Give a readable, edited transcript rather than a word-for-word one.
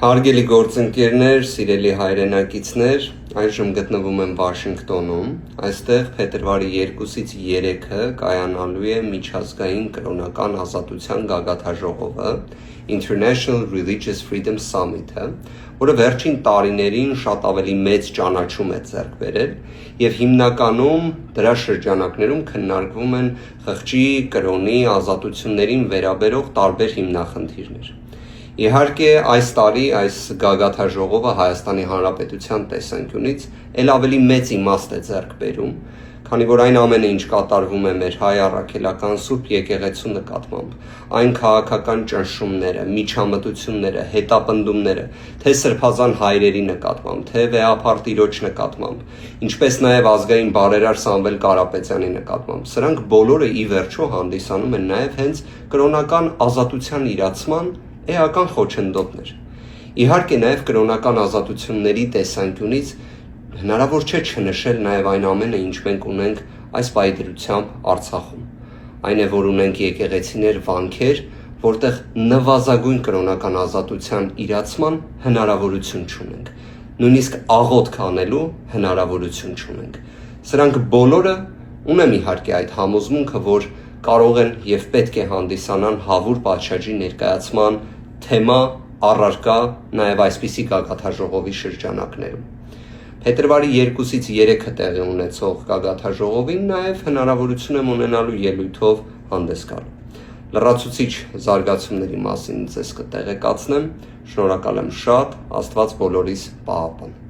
Հարգելի գործընկերներ, սիրելի հայրենակիցներ, այժմ գտնվում եմ Վաշինգտոնում, այստեղ փետրվարի 2-ից 3-ը կայանալու է միջազգային կրոնական ազատության գագաթաժողովը, International Religious Freedom Summit-ը, որը վերջին տարիներին շատ ավելի մեծ ճանաչում է ձեռք բերել և հիմնականում դրա շրջանակներում քննարկվում են խղճի, կրոնի, ազատություններին վերաբերող տարբեր հիմնախնդիրներ։ Իհարկե, այս տարի այս գագաթաժողովը Հայաստանի Հանրապետության տեսանկյունից էլ ավելի մեծ իմաստ է ձեռք բերում, քանի որ այն ամենը, ինչ կատարվում է մեր հայ առաքելական Սուրբ եկեղեցու նկատմամբ, այն քաղաքական ճնշումները, միջամտությունները, հետապնդումները, թե սրբազան հայրերի նկատմամբ, թե վեհափառ տիրոջ նկատմամբ, ինչպես նաև ազգային բարերար Սամվել Կարապետյանի նկատմամբ, սրանք բոլորը ի վերջո հանդիսանում են նաև հենց կրոնական ազատության իրացման էական խոչընդոտներ։ Իհարկե նաև կրոնական ազատությունների տեսանկյունից հնարավոր չէ չնշել նաև այն ամենը, ինչ մենք ունենք այս պայծրությամբ Արցախում։ Այն է, որ ունենք եկեղեցիներ, վանքեր, որտեղ նվազագույն կրոնական ազատության իրացման հնարավորություն չունենք, նույնիսկ աղոթք անելու հնարավորություն չունենք։ Սրանք բոլորը ունեմ իհարկե այդ համոզմունքը, որ կարող են և պետք է հանդիսանան հավուր պատշաճի ներկայացման թեմա առարկա նաև այսպիսի գագաթաժողովի շրջանակներում։ Փետրվարի 2-ից 3-ը տեղի ունեցող գագաթաժողովին նաև հնարավորություն եմ ունենալու ելույթով հանդես գալու։ Լրացուցիչ զարգացումների մասին ձեզ կտեղեկացնեմ, շնորհակալ եմ շատ, Աստված բոլորիս պահապան։